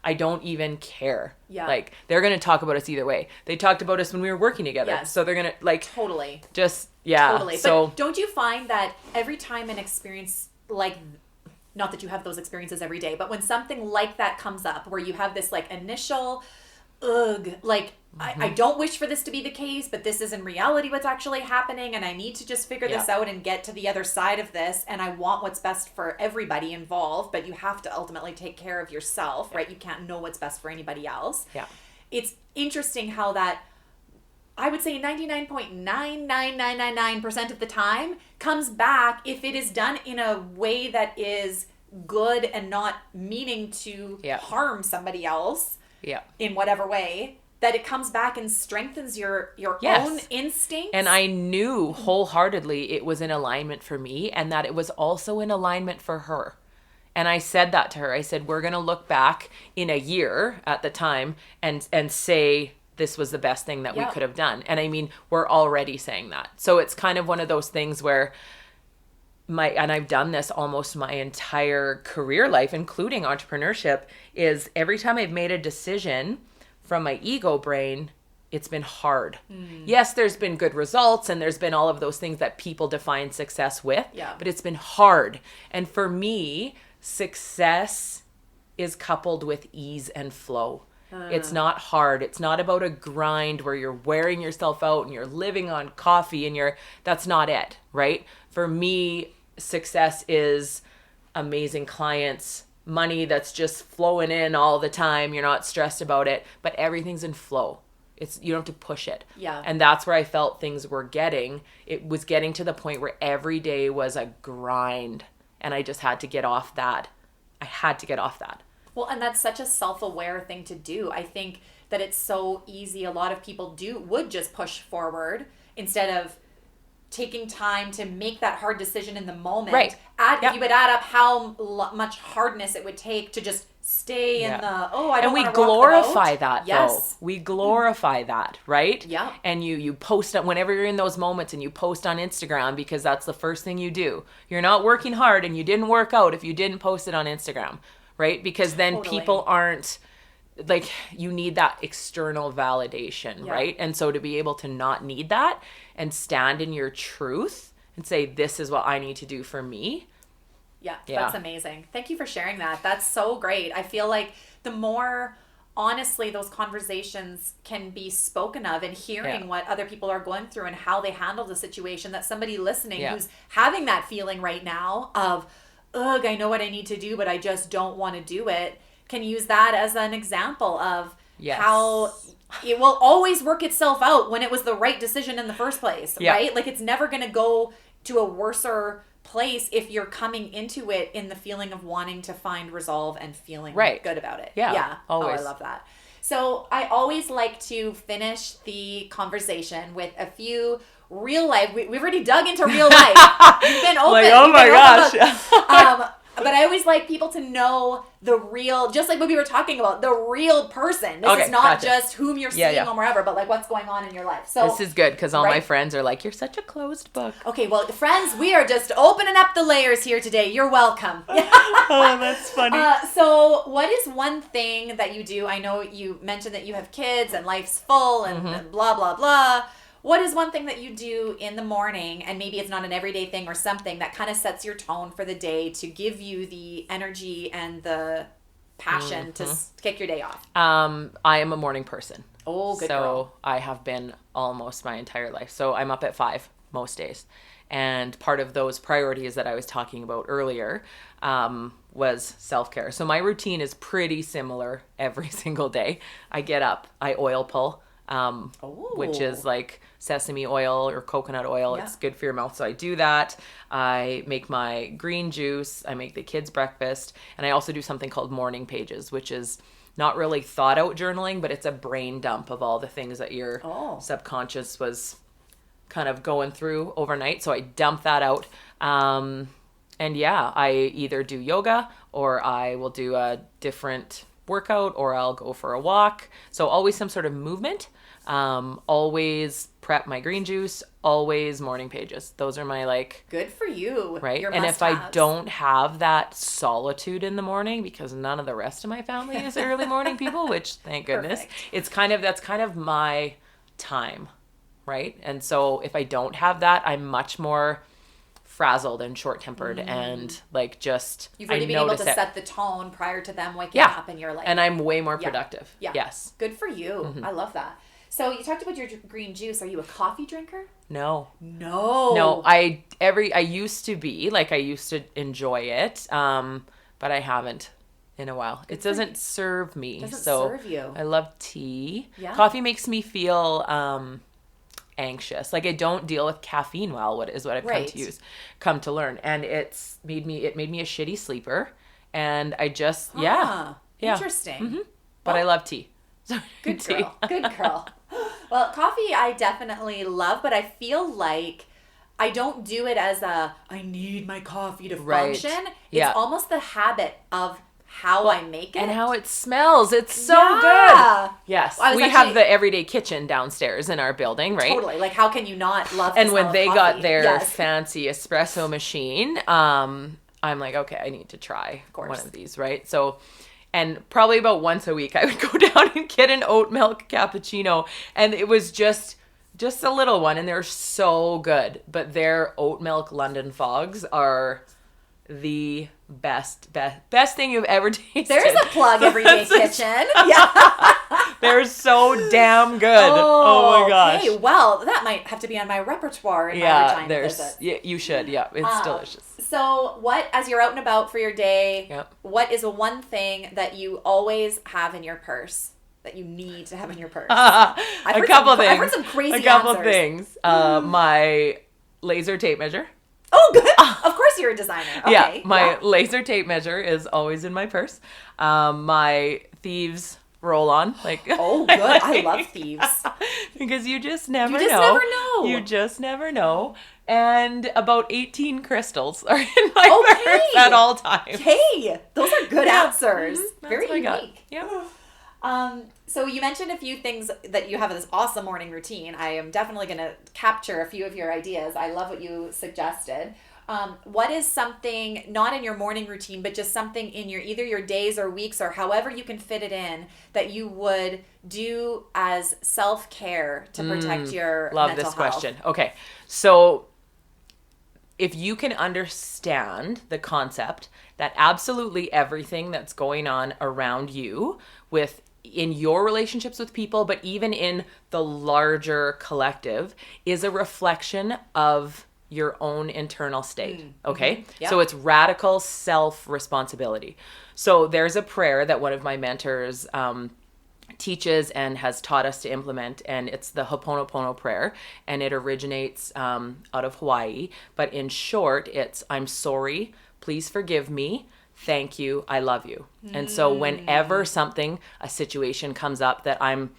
I don't even care. Yeah. Like, they're going to talk about us either way. They talked about us when we were working together. Yes. So they're going to, like... Totally. Just, yeah. Totally. So, but don't you find that every time an experience like, not that you have those experiences every day, but when something like that comes up where you have this like initial, like, I don't wish for this to be the case, but this is in reality what's actually happening, and I need to just figure this out and get to the other side of this, and I want what's best for everybody involved, but you have to ultimately take care of yourself, right? You can't know what's best for anybody else. Yeah. It's interesting how that, I would say 99.99999% of the time comes back if it is done in a way that is good and not meaning to harm somebody else in whatever way, that it comes back and strengthens your own instincts. And I knew wholeheartedly it was in alignment for me, and that it was also in alignment for her. And I said that to her. I said, we're going to look back in a year at the time and say this was the best thing that we could have done. And I mean, we're already saying that. So it's kind of one of those things where and I've done this almost my entire career life, including entrepreneurship, is every time I've made a decision from my ego brain, it's been hard. Yes, there's been good results, and there's been all of those things that people define success with, but it's been hard. And for me, success is coupled with ease and flow. It's not hard. It's not about a grind where you're wearing yourself out and you're living on coffee and that's not it, right? For me, success is amazing clients, money that's just flowing in all the time. You're not stressed about it, but everything's in flow. You don't have to push it. Yeah. And that's where I felt things were getting. It was getting to the point where every day was a grind, and I just had to get off that. I had to get off that. Well, and that's such a self-aware thing to do. I think that it's so easy. A lot of people would just push forward instead of taking time to make that hard decision in the moment. Right. If you would add up how much hardness it would take to just stay in the, I don't want to rock the boat. And we glorify that, yes. though. We glorify that, right? Yeah. And you post it whenever you're in those moments, and you post on Instagram because that's the first thing you do. You're not working hard, and you didn't work out if you didn't post it on Instagram, right? Because then people aren't, like, you need that external validation, right? And so to be able to not need that and stand in your truth and say, this is what I need to do for me. Yeah, that's amazing. Thank you for sharing that. That's so great. I feel like the more honestly those conversations can be spoken of, and hearing what other people are going through and how they handle the situation, that somebody listening who's having that feeling right now of, ugh, I know what I need to do, but I just don't want to do it, can use that as an example of how it will always work itself out when it was the right decision in the first place, right? Like, it's never going to go to a worser place if you're coming into it in the feeling of wanting to find resolve and feeling good about it. Yeah. Always. Oh, I love that. So I always like to finish the conversation with a few real life. We've already dug into real life. You've been open. Like, oh my gosh. But I always like people to know the real, just like what we were talking about, the real person. This is not just whom you're seeing or wherever, but like what's going on in your life. So this is good because all my friends are like, you're such a closed book. Okay, well, friends, we are just opening up the layers here today. You're welcome. Oh, that's funny. So what is one thing that you do? I know you mentioned that you have kids and life's full and blah, blah, blah. What is one thing that you do in the morning, and maybe it's not an everyday thing or something, that kind of sets your tone for the day to give you the energy and the passion to kick your day off? I am a morning person. Oh, good girl. So I have been almost my entire life. So I'm up at 5 most days. And part of those priorities that I was talking about earlier was self-care. So my routine is pretty similar every single day. I get up, I oil pull. which is like sesame oil or coconut oil. It's good for your mouth. So I do that. I make my green juice. I make the kids breakfast. And I also do something called morning pages, which is not really thought out journaling, but it's a brain dump of all the things that your subconscious was kind of going through overnight. So I dump that out. And I either do yoga or I will do a different workout or I'll go for a walk. So always some sort of movement. Always prep my green juice, always morning pages. Those are my like... Good for you. Right? Your and if I must-haves. don't have that solitude in the morning, because none of the rest of my family is early morning people, which thank goodness, that's kind of my time, right? And so if I don't have that, I'm much more frazzled and short-tempered and like just... You've already been able to set the tone prior to them waking up and you're like... And I'm way more productive. Yeah. Yes. Good for you. I love that. So you talked about your green juice. Are you a coffee drinker? No. I used to be, like, I used to enjoy it, but I haven't in a while. It doesn't serve me. Doesn't serve you. I love tea. Yeah. Coffee makes me feel anxious. Like I don't deal with caffeine well. What I've come to learn, and it made me a shitty sleeper, and I just interesting. But I love tea. Good girl. Good girl. Well, coffee I definitely love, but I feel like I don't do it as I need my coffee to function. It's almost the habit of how I make it. And how it smells. It's so good. Yes. We have the everyday kitchen downstairs in our building, right? Totally. Like, how can you not love the And smell when of they coffee? got their fancy espresso machine, I'm like, okay, I need to try one of these, right? So... And probably about once a week, I would go down and get an oat milk cappuccino. And it was just a little one. And they're so good. But their oat milk London Fogs are the best thing you've ever tasted. There's a plug, Everyday Kitchen. Yeah. They're so damn good. Oh my gosh. Okay, well, that might have to be on my repertoire in my Regina visits. Yeah, you should. Yeah, it's delicious. So as you're out and about for your day, what is one thing that you always have in your purse that you need to have in your purse? I've heard some crazy answers. A couple things. My laser tape measure. Oh, good. Of course you're a designer. Okay. My laser tape measure is always in my purse. My thieves roll-on. Oh, good. I love thieves. Because you just never know. You just never know. And about 18 crystals are in my purse at all times. Hey, those are good answers. Very unique. Yeah. So you mentioned a few things that you have in this awesome morning routine. I am definitely going to capture a few of your ideas. I love what you suggested. What is something, not in your morning routine, but just something in either your days or weeks or however you can fit it in, that you would do as self-care to protect your mental health? Love this question. Okay. So if you can understand the concept that absolutely everything that's going on around you in your relationships with people, but even in the larger collective, is a reflection of your own internal state. Okay. Mm-hmm. Yep. So it's radical self-responsibility. So there's a prayer that one of my mentors teaches and has taught us to implement, and it's the Ho'oponopono prayer, and it originates out of Hawaii. But in short, it's, I'm sorry, please forgive me, thank you, I love you. And so whenever a situation comes up that I'm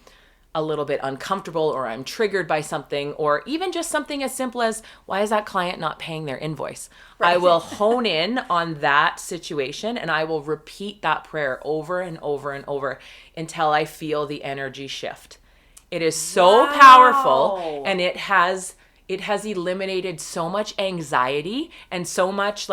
a little bit uncomfortable or I'm triggered by something, or even just something as simple as, why is that client not paying their invoice? Right. I will hone in on that situation and I will repeat that prayer over and over and over until I feel the energy shift. It is so powerful, and it has eliminated so much anxiety and so much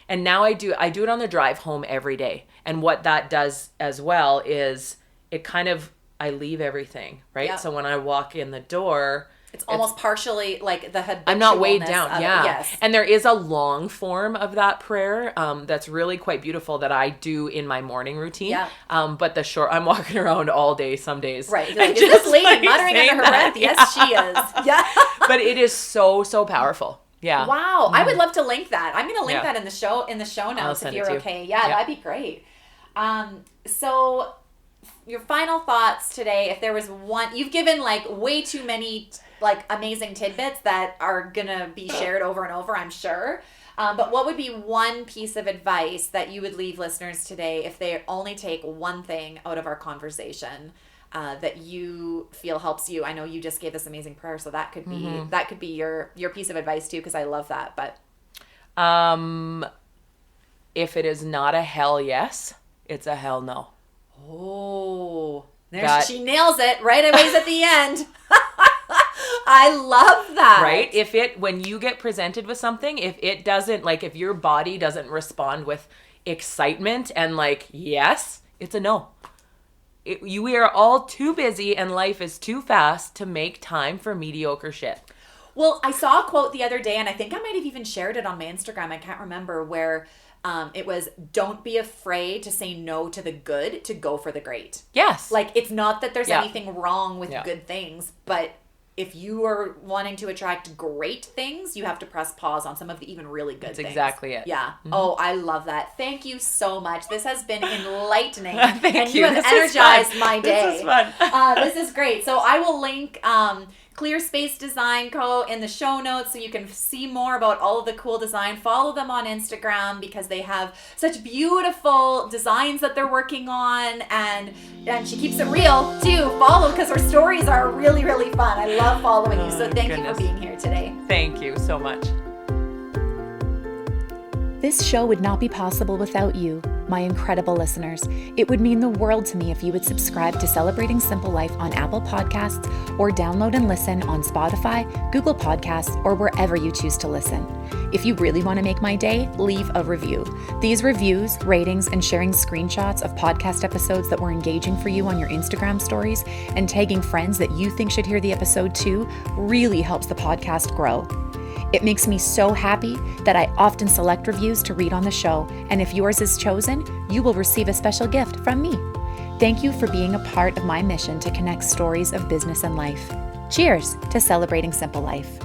and now I do it on the drive home every day. And what that does as well is it kind of, I leave everything, right? Yep. So when I walk in the door, it's almost partially like the habitualness. I'm not weighed down. Yeah. Yes. And there is a long form of that prayer that's really quite beautiful that I do in my morning routine. Yeah. But the short, I'm walking around all day some days. Right. Like, is this lady muttering under her breath? Yes, she is. Yeah. But it is so, so powerful. Yeah. Wow. I would love to link that. I'm going to link that in the show notes if you're okay. Yeah, that'd be great. So final thoughts today. If there was one, you've given like way too many like amazing tidbits that are gonna be shared over and over, I'm sure. But what would be one piece of advice that you would leave listeners today if they only take one thing out of our conversation that you feel helps you? I know you just gave this amazing prayer, so that could be your piece of advice too, because I love that. But if it is not a hell yes, it's a hell no. Oh, she nails it right away at the end. I love that. Right? When you get presented with something, if it doesn't, like, if your body doesn't respond with excitement and like, yes, it's a no. We are all too busy and life is too fast to make time for mediocre shit. Well, I saw a quote the other day, and I think I might have even shared it on my Instagram. I can't remember, where it was, don't be afraid to say no to the good to go for the great. Yes. Like, it's not that there's anything wrong with good things, but if you are wanting to attract great things, you have to press pause on some of the even really good things. That's exactly it. Yeah. Mm-hmm. Oh, I love that. Thank you so much. This has been enlightening. Thank you. You have energized my day. This is fun. This is great. So I will link Clear Space Design Co. in the show notes so you can see more about all of the cool design. Follow them on Instagram because they have such beautiful designs that they're working on, and she keeps it real too. Follow, because her stories are really, really fun. I love following you. So thank you for being here today. Thank you so much. This show would not be possible without you, my incredible listeners. It would mean the world to me if you would subscribe to Celebrating Simple Life on Apple Podcasts, or download and listen on Spotify, Google Podcasts, or wherever you choose to listen. If you really want to make my day, leave a review. These reviews, ratings, and sharing screenshots of podcast episodes that were engaging for you on your Instagram stories, and tagging friends that you think should hear the episode too, really helps the podcast grow. It makes me so happy that I often select reviews to read on the show, and if yours is chosen, you will receive a special gift from me. Thank you for being a part of my mission to connect stories of business and life. Cheers to Celebrating Simple Life.